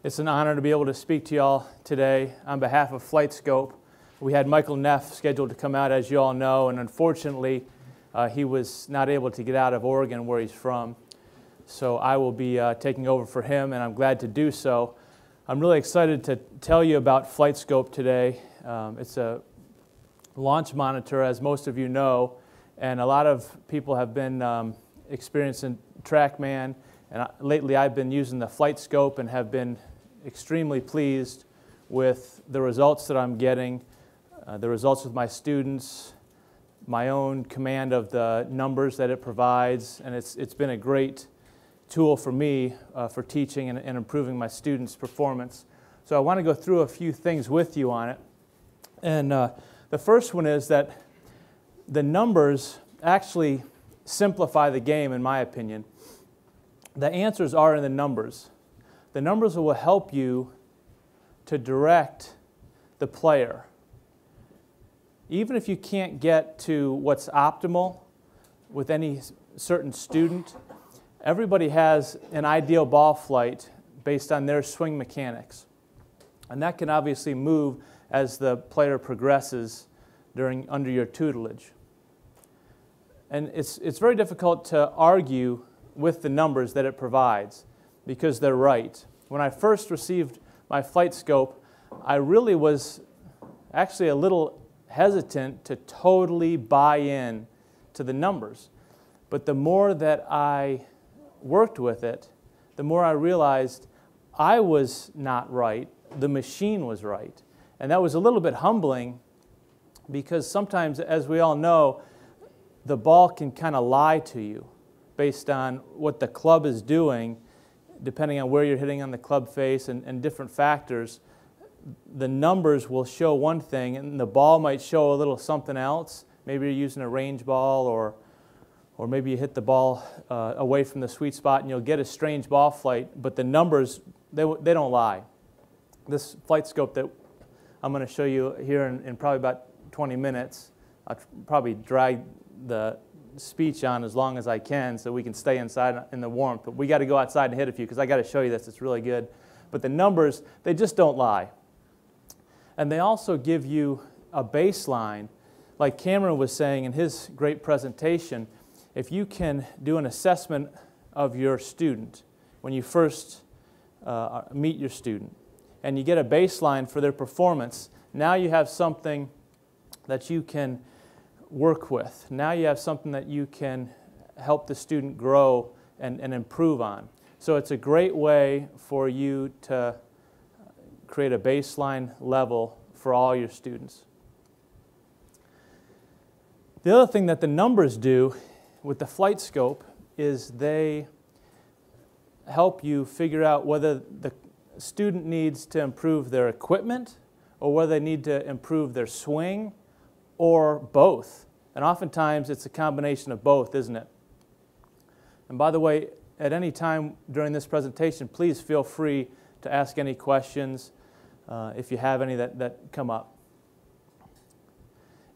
It's an honor to be able to speak to you all today on behalf of FlightScope. We had Michael Neff scheduled to come out, as you all know, and unfortunately he was not able to get out of Oregon, where he's from. So I will be taking over for him, and I'm glad to do so. I'm really excited to tell you about FlightScope today. It's a launch monitor, as most of you know, and a lot of people have been experiencing TrackMan, and lately I've been using the FlightScope and have been extremely pleased with the results that I'm getting, the results with my students, my own command of the numbers that it provides, and it's been a great tool for me for teaching and improving my students' performance. So I want to go through a few things with you on it. And the first one is that the numbers actually simplify the game, in my opinion. The answers are in the numbers. The numbers will help you to direct the player. Even if you can't get to what's optimal with any certain student, everybody has an ideal ball flight based on their swing mechanics. And that can obviously move as the player progresses under your tutelage. And it's very difficult to argue with the numbers that it provides, because they're right. When I first received my FlightScope, I really was actually a little hesitant to totally buy in to the numbers. But the more that I worked with it, the more I realized I was not right, the machine was right. And that was a little bit humbling, because sometimes, as we all know, the ball can kind of lie to you based on what the club is doing, depending on where you're hitting on the club face and different factors. The numbers will show one thing, and the ball might show a little something else. Maybe you're using a range ball, or maybe you hit the ball away from the sweet spot and you'll get a strange ball flight, but the numbers, they don't lie. This FlightScope that I'm going to show you here in probably about 20 minutes, I'll probably drag the speech on as long as I can so we can stay inside in the warmth. But we got to go outside and hit a few, because I got to show you this. It's really good. But the numbers, they just don't lie. And they also give you a baseline. Like Cameron was saying in his great presentation, if you can do an assessment of your student when you first meet your student, and you get a baseline for their performance, now you have something that you can work with. Now you have something that you can help the student grow and improve on. So it's a great way for you to create a baseline level for all your students. The other thing that the numbers do with the FlightScope is they help you figure out whether the student needs to improve their equipment, or whether they need to improve their swing, or both. And oftentimes it's a combination of both, isn't it? And by the way, at any time during this presentation, please feel free to ask any questions if you have any that come up.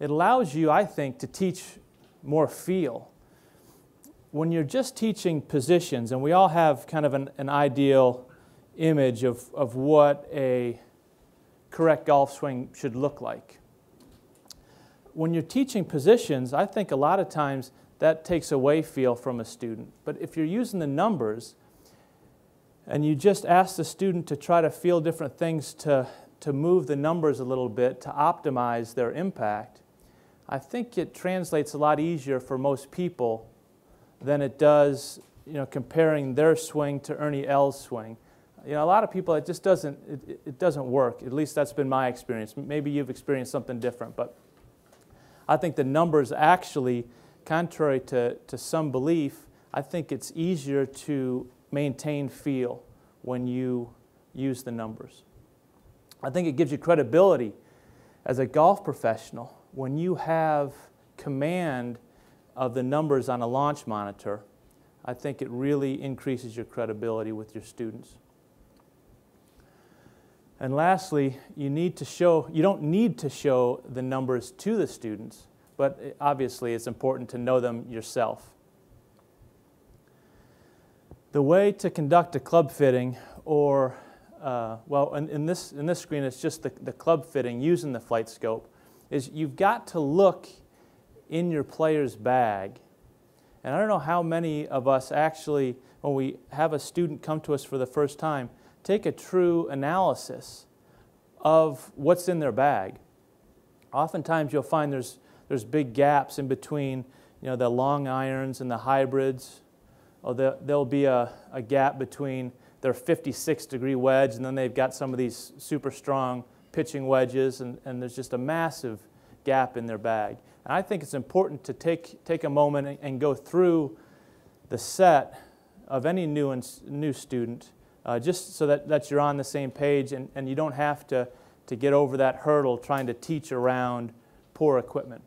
It allows you, I think, to teach more feel. When you're just teaching positions, and we all have kind of an ideal image of what a correct golf swing should look like. When you're teaching positions, I think a lot of times that takes away feel from a student. But if you're using the numbers and you just ask the student to try to feel different things to move the numbers a little bit to optimize their impact, I think it translates a lot easier for most people than it does, comparing their swing to Ernie L's swing. A lot of people, it just doesn't work. At least that's been my experience. Maybe you've experienced something different, but I think the numbers actually, contrary to some belief, I think it's easier to maintain feel when you use the numbers. I think it gives you credibility as a golf professional when you have command of the numbers on a launch monitor. I think it really increases your credibility with your students. And lastly, you don't need to show the numbers to the students, but obviously it's important to know them yourself. The way to conduct a club fitting or Well, in this screen, it's just the club fitting using the FlightScope, is you've got to look in your player's bag. And I don't know how many of us actually, when we have a student come to us for the first time, take a true analysis of what's in their bag. Oftentimes you'll find there's big gaps in between, the long irons and the hybrids. Or there'll be a gap between their 56-degree wedge, and then they've got some of these super strong pitching wedges, and there's just a massive gap in their bag. And I think it's important to take a moment and go through the set of any new student, just so that you're on the same page and you don't have to get over that hurdle trying to teach around poor equipment.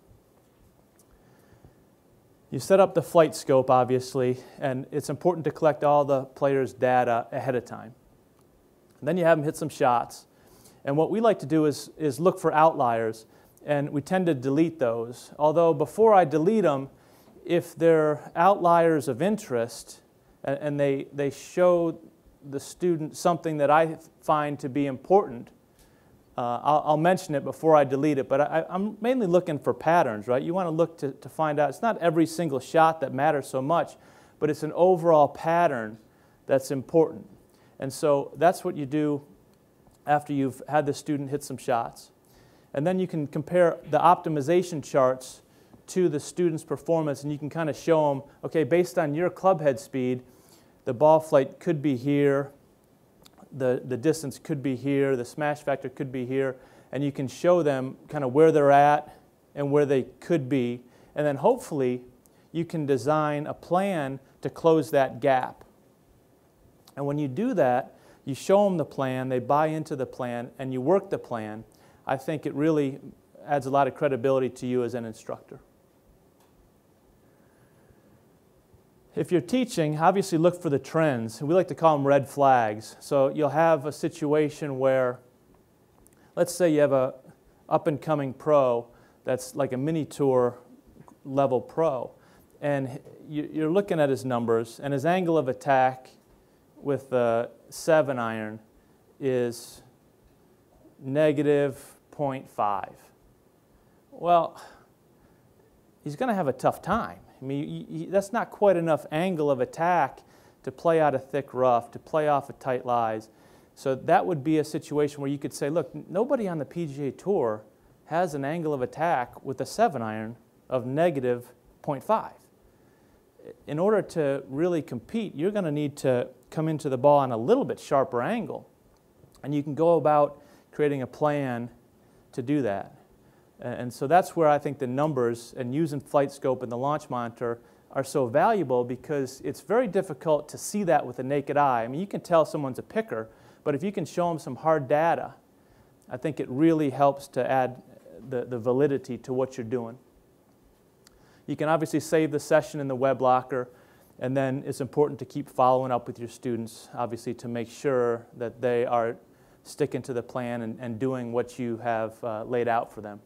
You set up the FlightScope, obviously, and it's important to collect all the players' data ahead of time. And then you have them hit some shots. And what we like to do is look for outliers, and we tend to delete those. Although before I delete them, if they're outliers of interest and they show the student something that I find to be important, I'll mention it before I delete it, but I'm mainly looking for patterns, right? You want to look to find out, it's not every single shot that matters so much, but it's an overall pattern that's important. And so that's what you do after you've had the student hit some shots. And then you can compare the optimization charts to the student's performance, and you can kind of show them, okay, based on your club head speed, the ball flight could be here, the distance could be here, the smash factor could be here, and you can show them kind of where they're at and where they could be, and then hopefully you can design a plan to close that gap. And when you do that, you show them the plan, they buy into the plan, and you work the plan. I think it really adds a lot of credibility to you as an instructor. If you're teaching, obviously look for the trends. We like to call them red flags. So you'll have a situation where, let's say you have a up-and-coming pro that's like a mini tour level pro, and you're looking at his numbers, and his angle of attack with the 7-iron is -0.5. Well, he's going to have a tough time. I mean, that's not quite enough angle of attack to play out a thick rough, to play off of tight lies. So that would be a situation where you could say, look, nobody on the PGA Tour has an angle of attack with a 7-iron of -0.5. In order to really compete, you're going to need to come into the ball on a little bit sharper angle. And you can go about creating a plan to do that. And so that's where I think the numbers and using FlightScope and the launch monitor are so valuable, because it's very difficult to see that with the naked eye. I mean, you can tell someone's a picker, but if you can show them some hard data, I think it really helps to add the validity to what you're doing. You can obviously save the session in the web locker, and then it's important to keep following up with your students, obviously, to make sure that they are sticking to the plan and doing what you have laid out for them.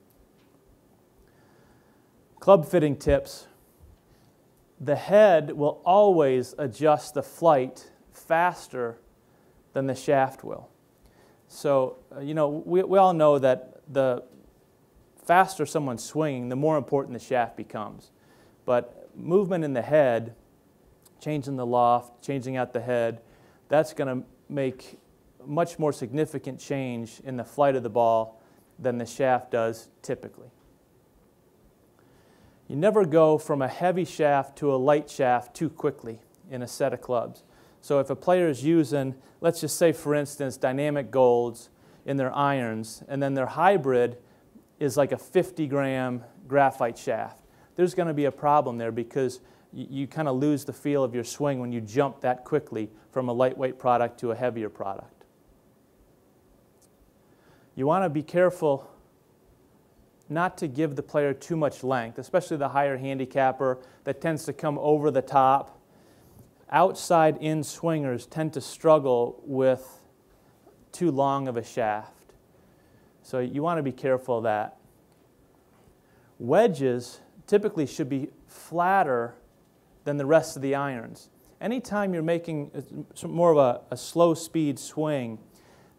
Club fitting tips. The head will always adjust the flight faster than the shaft will. So, we all know that the faster someone's swinging, the more important the shaft becomes. But movement in the head, changing the loft, changing out the head, that's going to make much more significant change in the flight of the ball than the shaft does typically. You never go from a heavy shaft to a light shaft too quickly in a set of clubs. So if a player is using, let's just say for instance, dynamic golds in their irons, and then their hybrid is like a 50-gram graphite shaft, there's going to be a problem there, because you kind of lose the feel of your swing when you jump that quickly from a lightweight product to a heavier product. You want to be careful not to give the player too much length, especially the higher handicapper that tends to come over the top. Outside-in swingers tend to struggle with too long of a shaft. So you want to be careful of that. Wedges typically should be flatter than the rest of the irons. Anytime you're making more of a slow speed swing,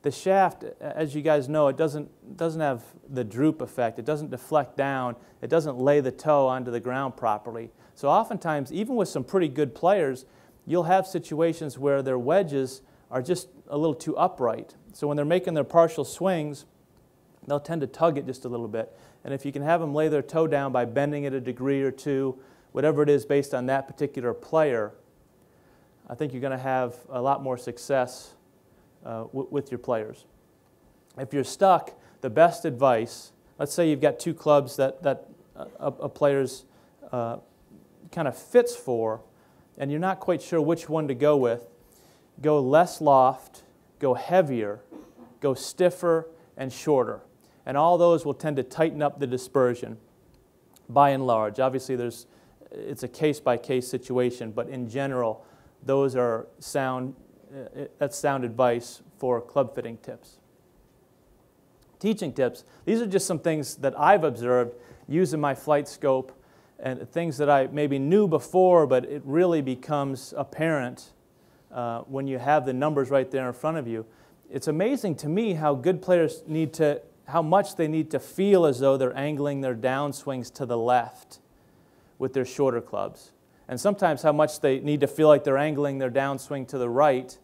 the shaft, as you guys know, it doesn't have the droop effect. It doesn't deflect down. It doesn't lay the toe onto the ground properly. So oftentimes, even with some pretty good players, you'll have situations where their wedges are just a little too upright. So when they're making their partial swings, they'll tend to tug it just a little bit. And if you can have them lay their toe down by bending it a degree or two, whatever it is based on that particular player, I think you're going to have a lot more success with your players. If you're stuck, the best advice, let's say you've got two clubs that a player's kind of fits for, and you're not quite sure which one to go with, go less loft, go heavier, go stiffer, and shorter. And all those will tend to tighten up the dispersion by and large. Obviously, it's a case-by-case situation, but in general, those are that's sound advice for club fitting tips. Teaching tips, these are just some things that I've observed using my FlightScope, and things that I maybe knew before, but it really becomes apparent when you have the numbers right there in front of you. It's amazing to me how good players how much they need to feel as though they're angling their downswings to the left with their shorter clubs. And sometimes how much they need to feel like they're angling their downswing to the right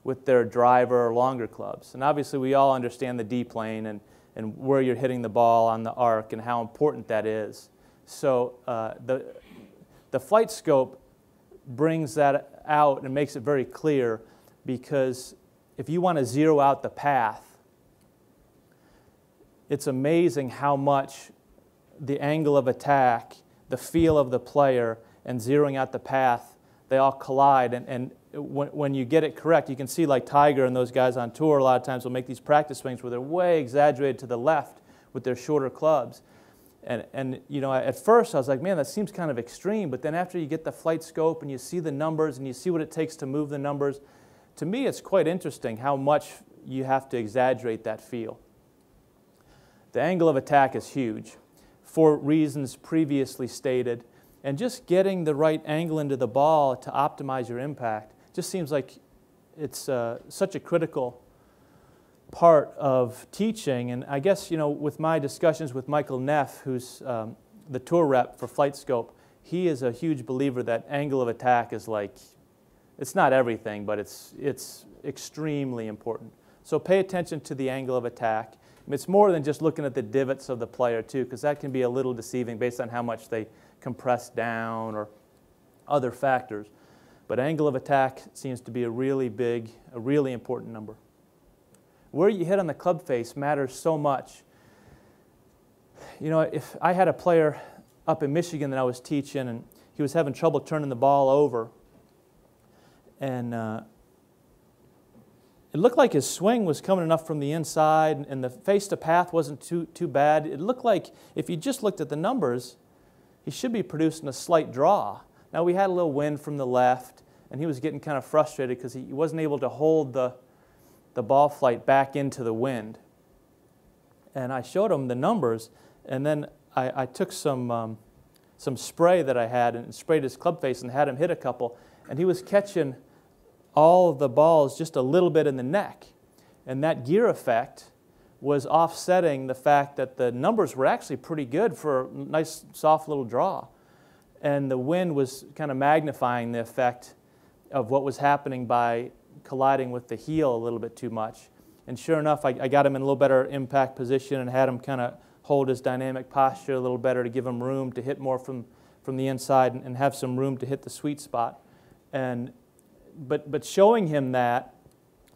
with their driver or longer clubs. And obviously we all understand the D-plane and where you're hitting the ball on the arc and how important that is. So the FlightScope brings that out and makes it very clear, because if you want to zero out the path, it's amazing how much the angle of attack, the feel of the player, and zeroing out the path, they all collide. And when you get it correct, you can see like Tiger and those guys on tour a lot of times will make these practice swings where they're way exaggerated to the left with their shorter clubs. And you know, at first I was like, man, that seems kind of extreme. But then after you get the FlightScope and you see the numbers and you see what it takes to move the numbers, to me it's quite interesting how much you have to exaggerate that feel. The angle of attack is huge for reasons previously stated. And just getting the right angle into the ball to optimize your impact just seems like it's such a critical part of teaching. And I guess, you know, with my discussions with Michael Neff, who's the tour rep for FlightScope, he is a huge believer that angle of attack is like, it's not everything, but it's extremely important. So pay attention to the angle of attack. It's more than just looking at the divots of the player too, because that can be a little deceiving based on how much they compress down or other factors. But angle of attack seems to be a really important number. Where you hit on the club face matters so much. You know, if I had a player up in Michigan that I was teaching, and he was having trouble turning the ball over, and it looked like his swing was coming enough from the inside, and the face to path wasn't too bad. It looked like if you just looked at the numbers, he should be producing a slight draw. Now we had a little wind from the left, and he was getting kind of frustrated because he wasn't able to hold the ball flight back into the wind. And I showed him the numbers, and then I took some spray that I had and sprayed his club face and had him hit a couple, and he was catching all of the balls just a little bit in the neck. And that gear effect was offsetting the fact that the numbers were actually pretty good for a nice soft little draw. And the wind was kind of magnifying the effect of what was happening by colliding with the heel a little bit too much. And sure enough, I got him in a little better impact position and had him kind of hold his dynamic posture a little better to give him room to hit more from the inside and have some room to hit the sweet spot. But showing him that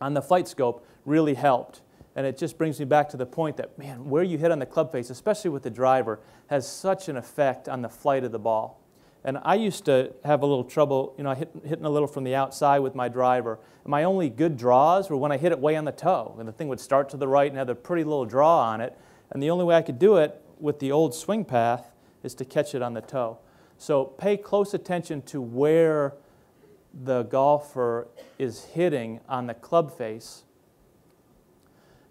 on the FlightScope really helped. And it just brings me back to the point that, man, where you hit on the club face, especially with the driver, has such an effect on the flight of the ball. And I used to have a little trouble, you know, hitting a little from the outside with my driver. And my only good draws were when I hit it way on the toe. And the thing would start to the right and have a pretty little draw on it. And the only way I could do it with the old swing path is to catch it on the toe. So pay close attention to where the golfer is hitting on the club face,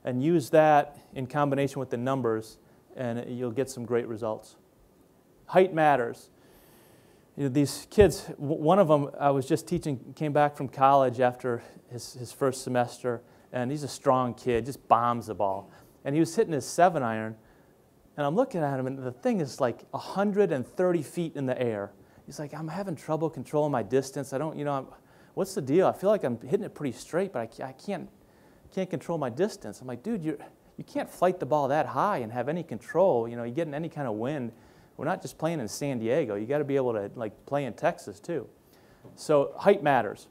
and use that in combination with the numbers, and you'll get some great results. Height matters. You know, these kids, one of them I was just teaching came back from college after his first semester, and he's a strong kid, just bombs the ball. And he was hitting his 7-iron, and I'm looking at him, and the thing is like 130 feet in the air. He's like, I'm having trouble controlling my distance. I don't, what's the deal? I feel like I'm hitting it pretty straight, but I can't control my distance. I'm like, dude, you can't flight the ball that high and have any control. You getting any kind of wind. We're not just playing in San Diego. You got to be able to play in Texas too. So height matters.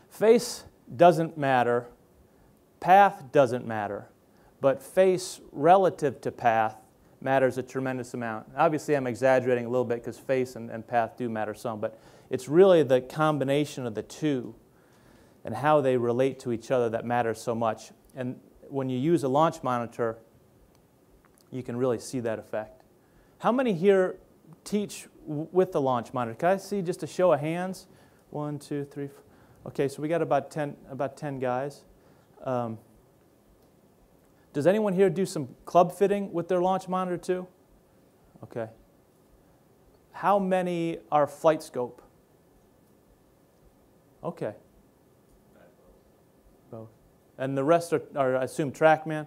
Face doesn't matter. Path doesn't matter. But face relative to path matters a tremendous amount. Obviously, I'm exaggerating a little bit because face and path do matter some, but it's really the combination of the two and how they relate to each other that matters so much. And when you use a launch monitor, you can really see that effect. How many here teach with the launch monitor? Can I see just a show of hands? 1, 2, 3, 4. Okay, so we got about 10 guys. Does anyone here do some club fitting with their launch monitor too? Okay. How many are FlightScope? Okay. Both. And the rest are I assume TrackMan?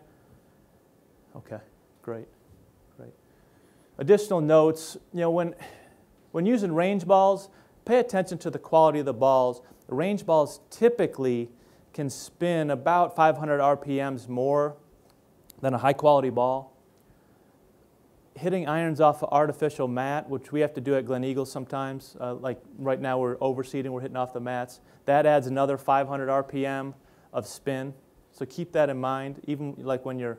Okay, great. Additional notes, when using range balls, pay attention to the quality of the balls. The range balls typically can spin about 500 RPMs more than a high quality ball. Hitting irons off of artificial mat, which we have to do at Glen Eagle sometimes, like right now we're overseeding, we're hitting off the mats. That adds another 500 RPM of spin. So keep that in mind, even like when you're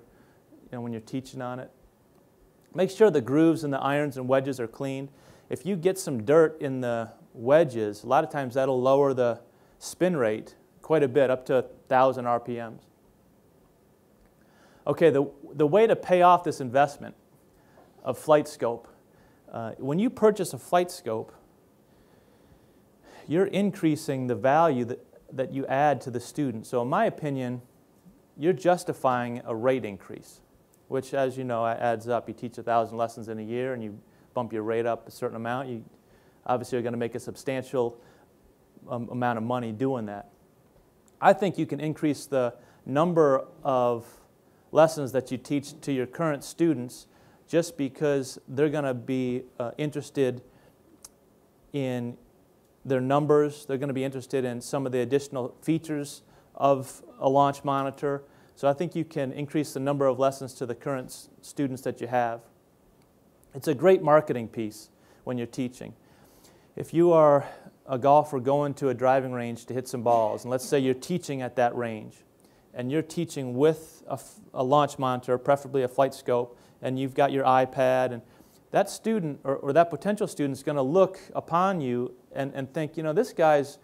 teaching on it. Make sure the grooves and the irons and wedges are cleaned. If you get some dirt in the wedges, a lot of times that'll lower the spin rate quite a bit, up to 1,000 RPMs. Okay, the way to pay off this investment of FlightScope, when you purchase a FlightScope, you're increasing the value that you add to the student. So in my opinion, you're justifying a rate increase, which, as you know, adds up. You teach 1,000 lessons in a year and you bump your rate up a certain amount. You obviously are going to make a substantial amount of money doing that. I think you can increase the number of lessons that you teach to your current students just because they're going to be interested in their numbers. They're going to be interested in some of the additional features of a launch monitor. So I think you can increase the number of lessons to the current students that you have. It's a great marketing piece when you're teaching. If you are a golfer going to a driving range to hit some balls, and let's say you're teaching at that range, and you're teaching with a launch monitor, preferably a FlightScope, and you've got your iPad, and that student or that potential student is going to look upon you and think, this guy's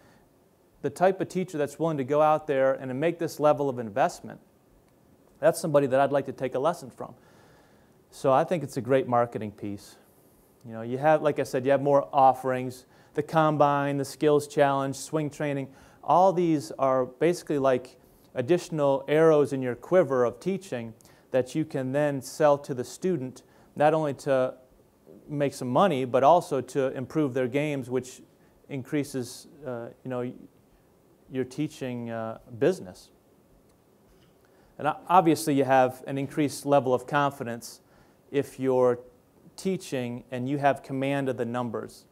the type of teacher that's willing to go out there and to make this level of investment. That's somebody that I'd like to take a lesson from. So I think it's a great marketing piece. You have, like I said, you have more offerings. The Combine, the Skills Challenge, swing training, all these are basically like additional arrows in your quiver of teaching that you can then sell to the student, not only to make some money, but also to improve their games, which increases your teaching business. And obviously you have an increased level of confidence if you're teaching and you have command of the numbers,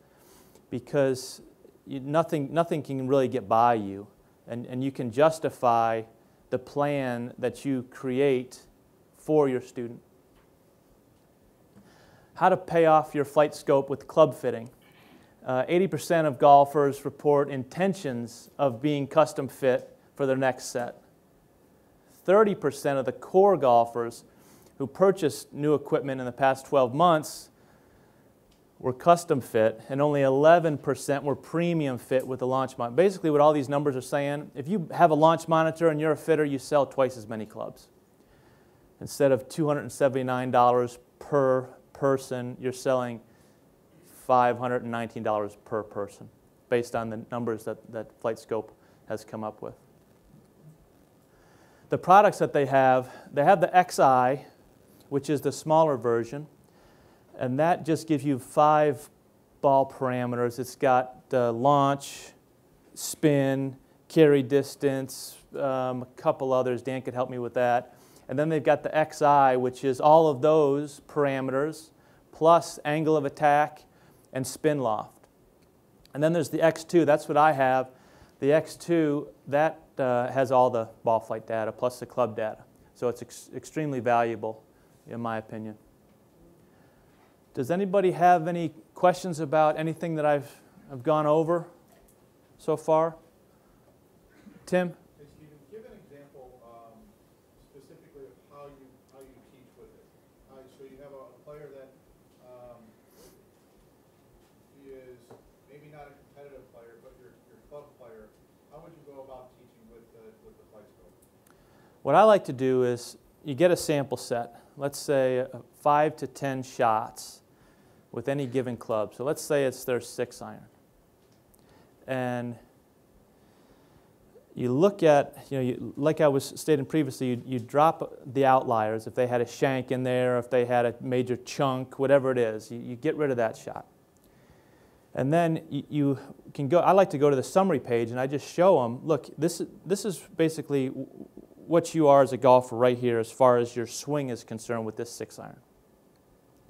because nothing can really get by you, and you can justify the plan that you create for your student. How to pay off your FlightScope with club fitting. 80% of golfers report intentions of being custom fit for their next set. 30% of the core golfers who purchased new equipment in the past 12 months were custom fit, and only 11% were premium fit with the launch monitor. Basically what all these numbers are saying, if you have a launch monitor and you're a fitter, you sell twice as many clubs. Instead of $279 per person, you're selling $519 per person, based on the numbers that FlightScope has come up with. The products that they have the XI, which is the smaller version, and that just gives you 5 ball parameters. It's got launch, spin, carry distance, a couple others. Dan could help me with that. And then they've got the XI, which is all of those parameters, plus angle of attack and spin loft. And then there's the X2. That's what I have. The X2, that has all the ball flight data, plus the club data. So it's extremely valuable, in my opinion. Does anybody have any questions about anything that I've gone over so far? Tim? Hey, Stephen, give an example specifically of how you teach with it. So you have a player that he is maybe not a competitive player, but your club player. How would you go about teaching with the FlightScope? What I like to do is you get a sample set. Let's say 5 to 10 shots with any given club. So let's say it's their 6-iron. And you look at, like I was stating previously, you drop the outliers. If they had a shank in there, if they had a major chunk, whatever it is, you get rid of that shot. And then you can go, I like to go to the summary page and I just show them, look, this is basically what you are as a golfer right here as far as your swing is concerned with this 6-iron.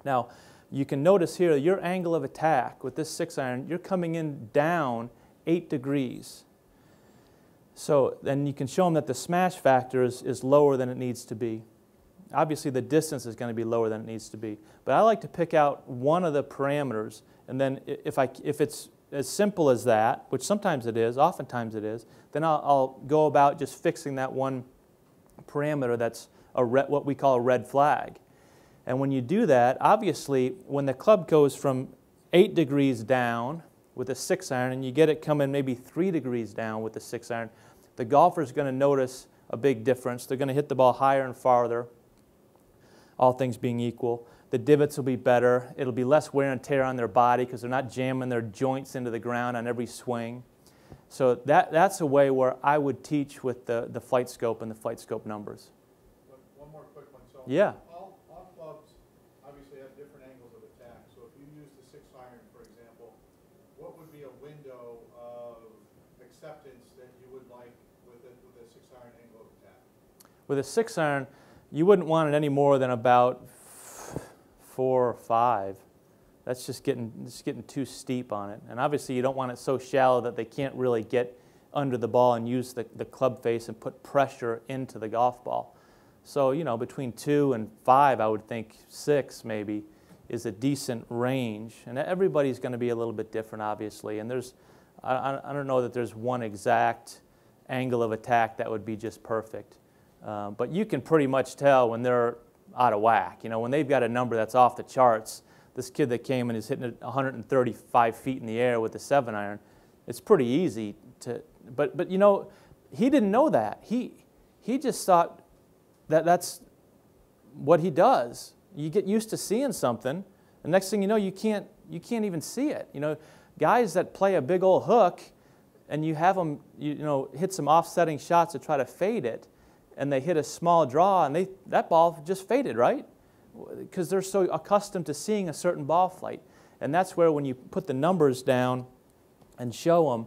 Now, you can notice here your angle of attack with this 6-iron, you're coming in down 8 degrees. So then you can show them that the smash factor is lower than it needs to be. Obviously the distance is going to be lower than it needs to be. But I like to pick out one of the parameters, and then if it's as simple as that, which sometimes it is, oftentimes it is, then I'll go about just fixing that one parameter that's what we call a red flag. And when you do that, obviously when the club goes from 8 degrees down with a 6-iron and you get it coming maybe 3 degrees down with the 6-iron, the golfer's going to notice a big difference. They're going to hit the ball higher and farther, all things being equal. The divots will be better. It'll be less wear and tear on their body because they're not jamming their joints into the ground on every swing. So that's a way where I would teach with the FlightScope and the FlightScope numbers. One more quick one. So yeah. All clubs obviously have different angles of attack. So if you use the 6-iron, for example, what would be a window of acceptance that you would like with a 6-iron angle of attack? With a 6-iron, you wouldn't want it any more than about 4 or 5. That's just getting too steep on it. And obviously you don't want it so shallow that they can't really get under the ball and use the club face and put pressure into the golf ball. So, between 2 and 5, I would think 6 maybe is a decent range. And everybody's going to be a little bit different, obviously. And I don't know that there's one exact angle of attack that would be just perfect. But you can pretty much tell when they're out of whack. When they've got a number that's off the charts. This kid that came and is hitting it 135 feet in the air with a 7-iron, it's pretty easy to, but he didn't know that. He just thought that that's what he does. You get used to seeing something, and next thing you know, you can't even see it. Guys that play a big old hook, and you have them, hit some offsetting shots to try to fade it, and they hit a small draw, and that ball just faded, right? Because they're so accustomed to seeing a certain ball flight. And that's where when you put the numbers down and show them,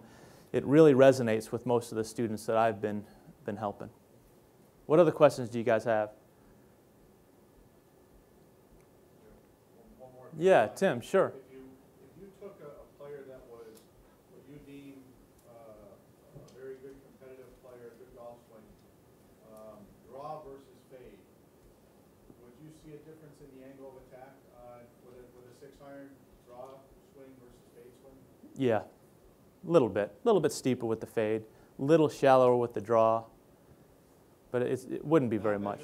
it really resonates with most of the students that I've been helping. What other questions do you guys have? One more. Yeah, Tim, sure. If you took a player that was what you deem a very good competitive player, good golf swing, draw versus fade, would you see a difference in the angle of attack with a 6-iron draw swing versus fade swing? Yeah, a little bit steeper with the fade, a little shallower with the draw, but it wouldn't be very much.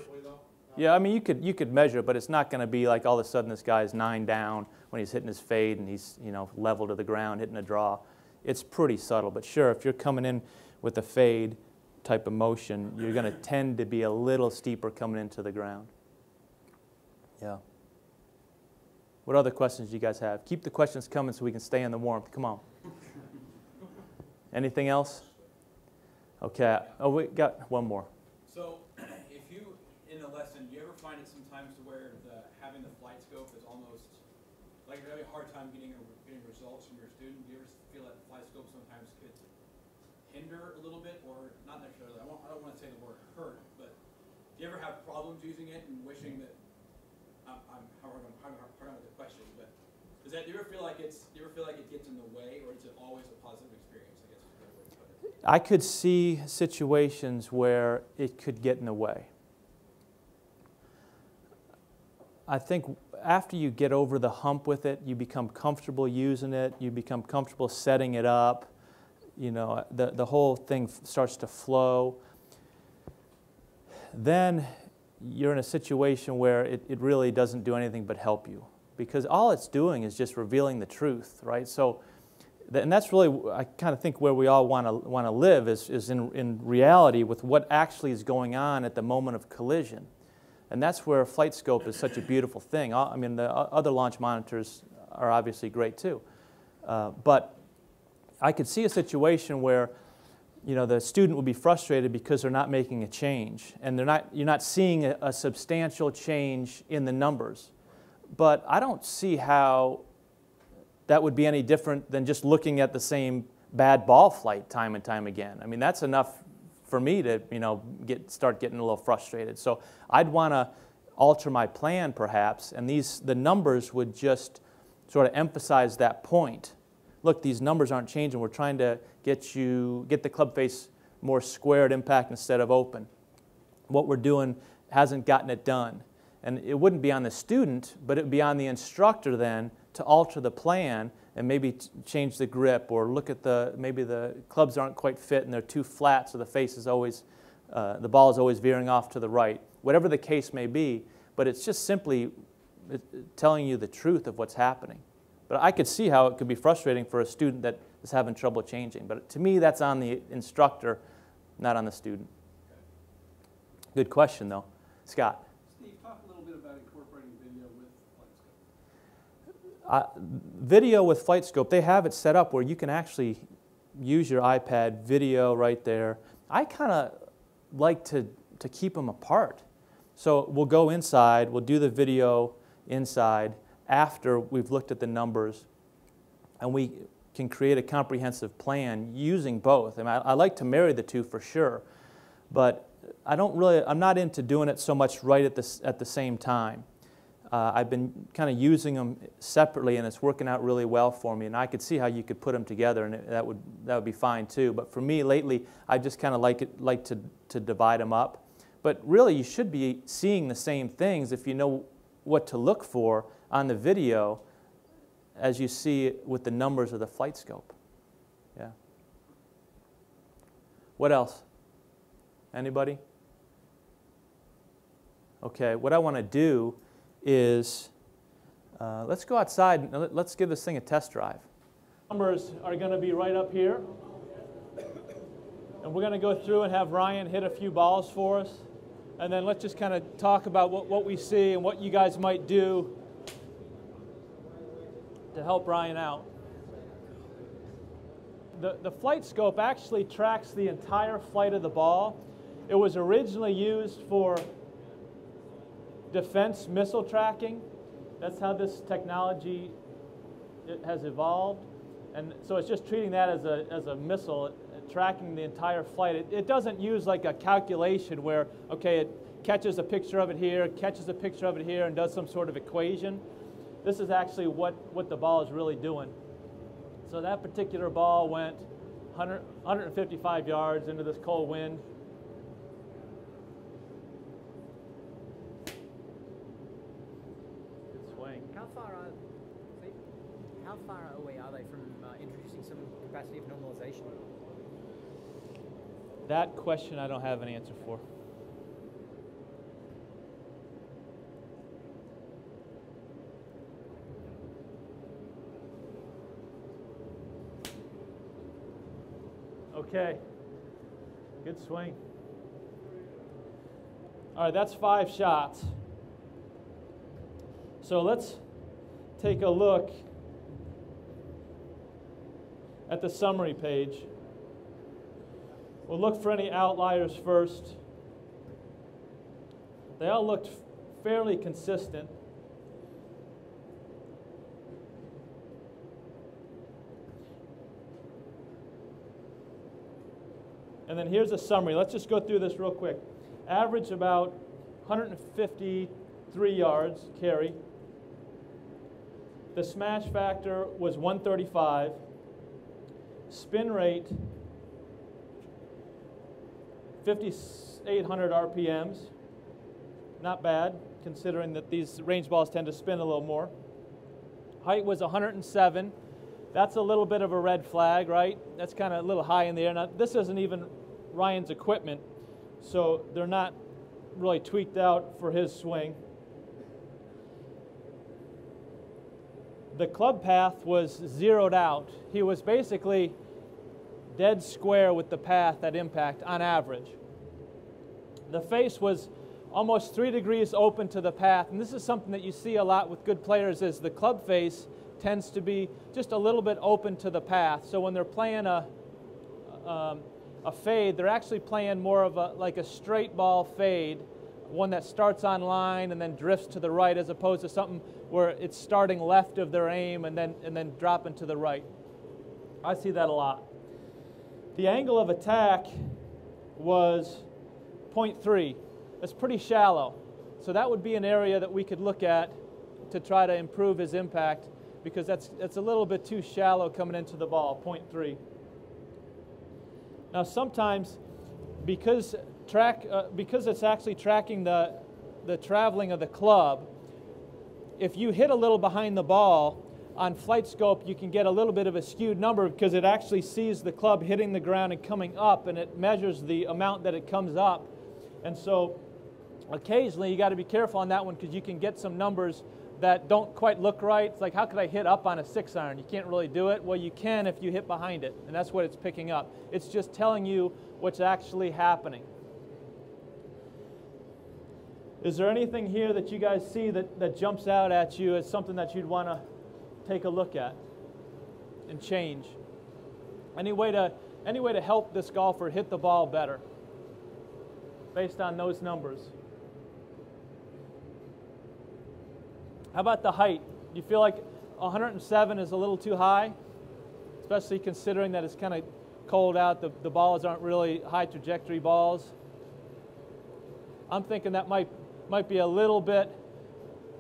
Yeah, I mean you could measure, but it's not going to be like all of a sudden this guy's 9 down when he's hitting his fade and he's level to the ground hitting a draw. It's pretty subtle, but sure, if you're coming in with a fade type of motion, you're going to tend to be a little steeper coming into the ground. Yeah. What other questions do you guys have? Keep the questions coming so we can stay in the warmth. Come on. Anything else? Okay. Oh, we got one more. So, if you, in a lesson, do you ever find it sometimes to where having the FlightScope is almost, like you're having a hard time getting results from your student? Do you ever feel that FlightScope sometimes could hinder a little bit, or not necessarily, I don't want to say the word hurt, but do you ever have problems using it and wishing that, I'm hard on with the question, but do you ever feel like it gets in the way, or is it always a positive experience, I guess is a better way to put it? I could see situations where it could get in the way. I think after you get over the hump with it, you become comfortable using it, you become comfortable setting it up, you know, the whole thing starts to flow. Then you're in a situation where it really doesn't do anything but help you, because all it's doing is just revealing the truth, right? So, and that's really, I kind of think, where we all want to live is in reality with what actually is going on at the moment of collision. And that's where FlightScope is such a beautiful thing. I mean, the other launch monitors are obviously great too. But I could see a situation where, you know, the student will be frustrated because they're not making a change, and you're not seeing a substantial change in the numbers. But I don't see how that would be any different than just looking at the same bad ball flight time and time again. I mean, that's enough for me to, you know, start getting a little frustrated. So I'd want to alter my plan perhaps, and the numbers would just sort of emphasize that point. Look, these numbers aren't changing. We're trying to get the club face more square at impact instead of open. What we're doing hasn't gotten it done. And it wouldn't be on the student, but it would be on the instructor then to alter the plan and maybe change the grip, or look at maybe the clubs aren't quite fit and they're too flat, so the face is always, the ball is always veering off to the right. Whatever the case may be, but it's just simply telling you the truth of what's happening. But I could see how it could be frustrating for a student that is having trouble changing. But to me, that's on the instructor, not on the student. Good question, though. Scott? Steve, talk a little bit about incorporating video with FlightScope. Video with FlightScope, they have it set up where you can actually use your iPad video right there. I kind of like to keep them apart. So we'll go inside, we'll do the video inside after we've looked at the numbers, and we can create a comprehensive plan using both. I mean, I like to marry the two for sure, but I'm not into doing it so much right at the same time. I've been kind of using them separately, and it's working out really well for me. And I could see how you could put them together, and that would be fine too. But for me lately, I just kind of like to divide them up. But really, you should be seeing the same things if you know what to look for on the video as you see it with the numbers of the FlightScope. Yeah. What else? Anybody? Okay, what I want to do is let's go outside and let's give this thing a test drive. Numbers are going to be right up here. And we're going to go through and have Ryan hit a few balls for us. And then let's just kind of talk about what we see and what you guys might do to help Ryan out. The FlightScope actually tracks the entire flight of the ball. It was originally used for defense missile tracking. That's how this technology has evolved. And so it's just treating that as a missile, tracking the entire flight. It doesn't use like a calculation where, okay, it catches a picture of it here, catches a picture of it here, and does some sort of equation. This is actually what the ball is really doing. So that particular ball went 155 yards into this cold wind. Good swing. How far away are they from introducing some capacity of normalization? That question I don't have an answer for. Okay, good swing. All right, that's 5 shots. So let's take a look at the summary page. We'll look for any outliers first. They all looked fairly consistent. And then here's a summary. Let's just go through this real quick. Average about 153 yards carry. The smash factor was 135. Spin rate, 5,800 RPMs. Not bad, considering that these range balls tend to spin a little more. Height was 107. That's a little bit of a red flag, right? That's kind of a little high in the air. Now, this isn't even Ryan's equipment, so they're not really tweaked out for his swing. The club path was zeroed out. He was basically dead square with the path at impact on average. The face was almost 3 degrees open to the path, and this is something that you see a lot with good players, is the club face tends to be just a little bit open to the path. So when they're playing a fade, they're actually playing more of like a straight ball fade, one that starts on line and then drifts to the right, as opposed to something where it's starting left of their aim and then dropping to the right. I see that a lot. The angle of attack was 0.3. That's pretty shallow. So that would be an area that we could look at to try to improve his impact, because that's a little bit too shallow coming into the ball, 0.3. Now sometimes, because it's actually tracking the traveling of the club, if you hit a little behind the ball, on FlightScope you can get a little bit of a skewed number, because it actually sees the club hitting the ground and coming up, and it measures the amount that it comes up. And so occasionally you got to be careful on that one, because you can get some numbers that don't quite look right. It's like, how could I hit up on a 6-iron? You can't really do it. Well, you can if you hit behind it, and that's what it's picking up. It's just telling you what's actually happening. Is there anything here that you guys see that jumps out at you as something that you'd want to take a look at and change? Any way to help this golfer hit the ball better based on those numbers? How about the height? Do you feel like 107 is a little too high? Especially considering that it's kind of cold out, the balls aren't really high trajectory balls. I'm thinking that might be a little bit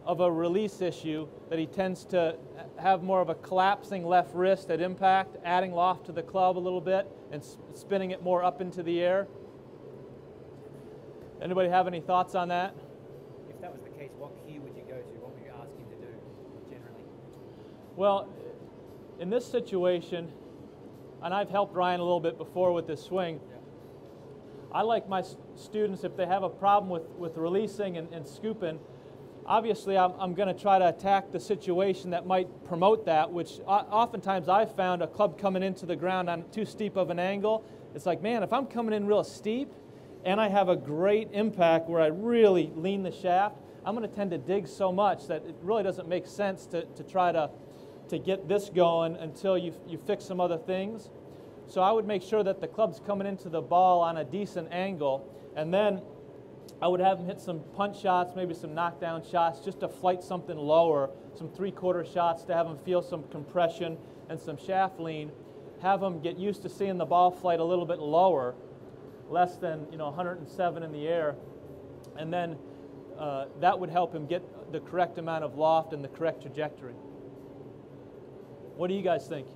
of a release issue, that he tends to have more of a collapsing left wrist at impact, adding loft to the club a little bit and spinning it more up into the air. Anybody have any thoughts on that? If that was the case, what cue would you go to? What would you ask him to do generally? Well, in this situation, and I've helped Ryan a little bit before with this swing, I like my students, if they have a problem with releasing and scooping, obviously I'm going to try to attack the situation that might promote that, which oftentimes I've found a club coming into the ground on too steep of an angle. It's like, man, if I'm coming in real steep and I have a great impact where I really lean the shaft, I'm going to tend to dig so much that it really doesn't make sense to try to get this going until you fix some other things. So I would make sure that the club's coming into the ball on a decent angle, and then I would have them hit some punch shots, maybe some knockdown shots, just to flight something lower, some 3/4 shots to have them feel some compression and some shaft lean. Have them get used to seeing the ball flight a little bit lower, less than 107 in the air, and then that would help him get the correct amount of loft and the correct trajectory. What do you guys think?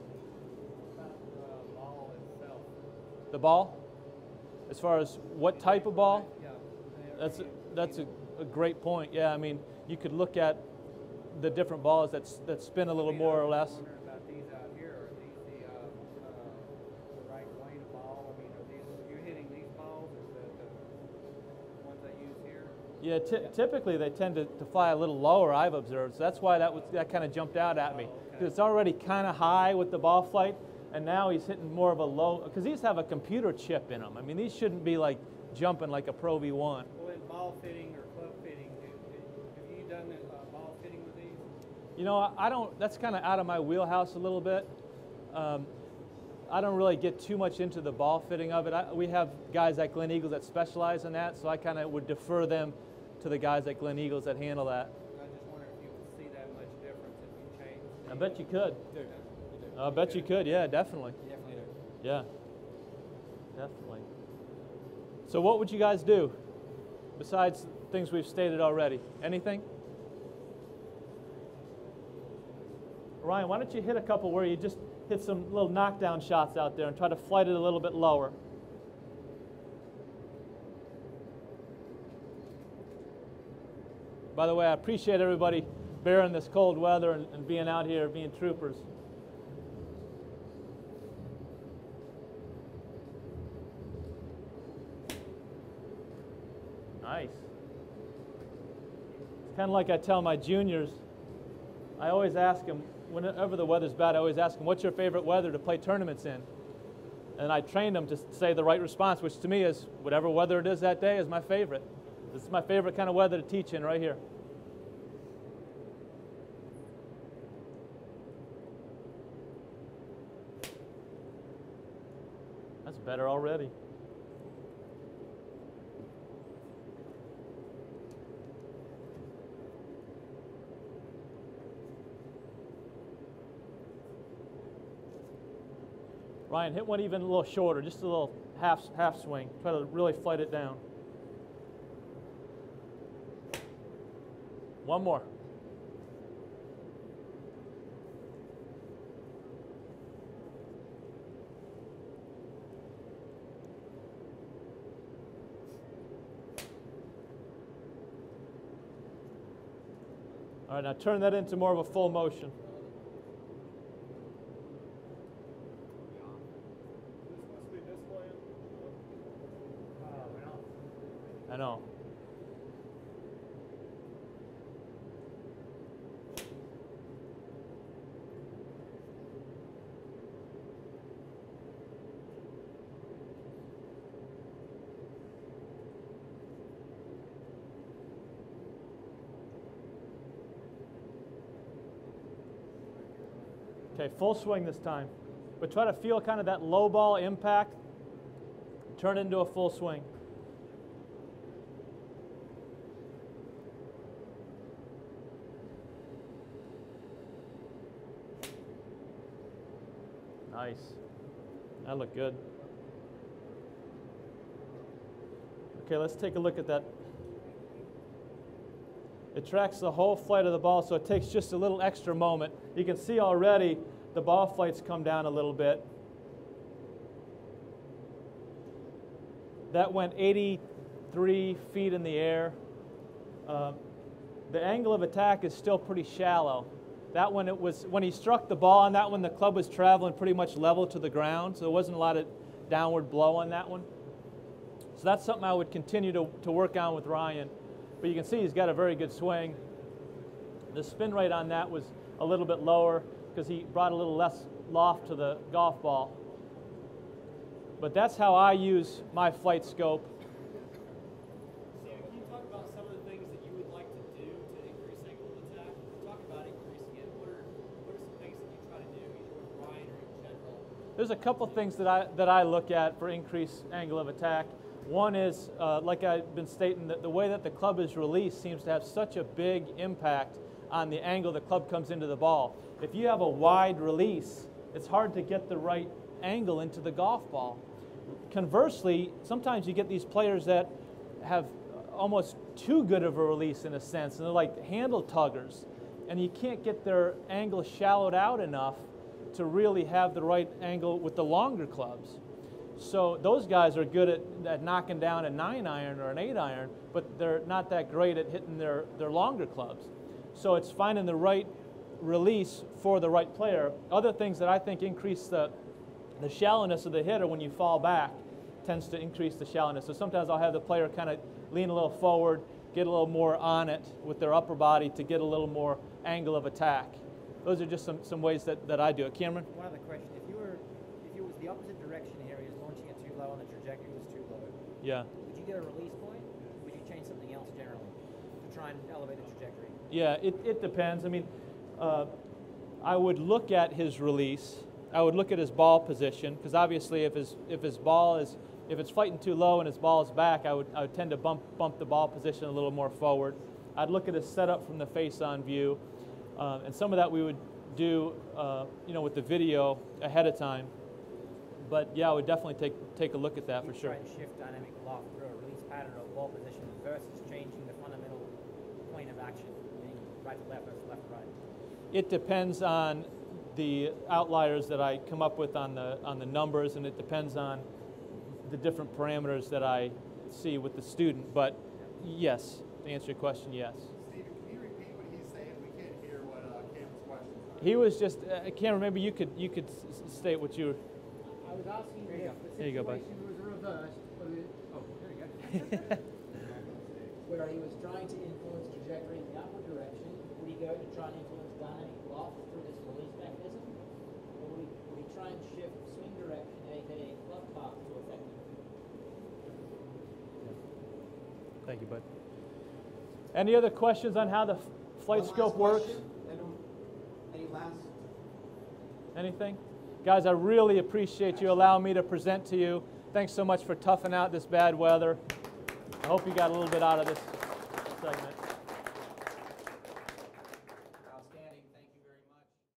The ball? As far as what type of ball? Yeah. That's a great point. Yeah, I mean, you could look at the different balls that spin a little more or less. I was wondering about these out here. Are these the right plane of ball? I mean, are you hitting these balls, or the ones they use here? Yeah, typically they tend to fly a little lower, I've observed. So that's why that kind of jumped out at me. Because it's already kind of high with the ball flight, and now he's hitting more of a low, because these have a computer chip in them. I mean, these shouldn't be like jumping like a Pro V1. Well, in ball fitting or club fitting, have you done ball fitting with these? I don't, that's kind of out of my wheelhouse a little bit. I don't really get too much into the ball fitting of it. We have guys at Glen Eagles that specialize in that, so I kind of would defer them to the guys at Glen Eagles that handle that. I just wonder if you could see that much difference if you changed. I bet you could. You do. I bet you could, yeah, definitely. You definitely do. Yeah, definitely. So what would you guys do besides things we've stated already? Anything? Ryan, why don't you hit a couple where you just hit some little knockdown shots out there and try to flight it a little bit lower. By the way, I appreciate everybody bearing this cold weather and being out here, being troopers. Nice. It's kind of like I tell my juniors, I always ask them, whenever the weather's bad, I always ask them, what's your favorite weather to play tournaments in? And I trained them to say the right response, which to me is whatever weather it is that day is my favorite. This is my favorite kind of weather to teach in right here. That's better already. Ryan, hit one even a little shorter, just a little half swing. Try to really flight it down. One more. All right, now turn that into more of a full motion. I know. Okay, full swing this time. But try to feel kind of that low ball impact. Turn it into a full swing. Nice. That looked good. Okay, let's take a look at that. It tracks the whole flight of the ball, so it takes just a little extra moment. You can see already the ball flights come down a little bit. That went 83 feet in the air. The angle of attack is still pretty shallow. That one, when he struck the ball on that one, the club was traveling pretty much level to the ground, so there wasn't a lot of downward blow on that one. So that's something I would continue to work on with Ryan. But you can see he's got a very good swing. The spin rate on that was a little bit lower because he brought a little less loft to the golf ball. But that's how I use my FlightScope. Sam, can you talk about some of the things that you would like to do to increase angle of attack? Talk about increasing it. What are some things that you try to do, either with Ryan or in general? There's a couple things that I look at for increased angle of attack. One is, like I've been stating, that the way that the club is released seems to have such a big impact on the angle the club comes into the ball. If you have a wide release, it's hard to get the right angle into the golf ball. Conversely, sometimes you get these players that have almost too good of a release in a sense, and they're like handle tuggers, and you can't get their angle shallowed out enough to really have the right angle with the longer clubs. So those guys are good at knocking down a 9-iron or an 8-iron, but they're not that great at hitting their longer clubs. So it's finding the right release for the right player. Other things that I think increase the shallowness of the hitter when you fall back tends to increase the shallowness. So sometimes I'll have the player kind of lean a little forward, get a little more on it with their upper body to get a little more angle of attack. Those are just some ways that I do it. Cameron? One other question. If it was the opposite direction here, he was launching it too low and the trajectory was too low, Yeah. would you get a release point? Would you change something else generally to try and elevate the trajectory? Yeah, it depends. I mean, I would look at his release. I would look at his ball position, because obviously if it's fighting too low and his ball is back, I would tend to bump the ball position a little more forward. I'd look at his setup from the face-on view, and some of that we would do, with the video ahead of time. But yeah, I would definitely take a look at that for You sure. try and shift dynamic loft through a release pattern or ball position versus changing the fundamental point of action, meaning right to left versus left to right. It depends on the outliers that I come up with on the numbers, and it depends on the different parameters that I see with the student. But yes, to answer your question, yes. Stephen, can you repeat what he's saying? We can't hear what Cam's questions are. He was just, I can't remember, you could state what you were. I was asking There you if go. the There you go, bud. situation was reversed, but oh, there you go. Where he was trying to influence trajectory in the upward direction, would he go to try and influence dynamic loft through this release mechanism? Or would he try and shift swing direction, aka club path, to effective? Thank you, bud. Any other questions on how the FlightScope works? Any last? Anything? Guys, I really appreciate you allowing me to present to you. Thanks so much for toughing out this bad weather. I hope you got a little bit out of this segment.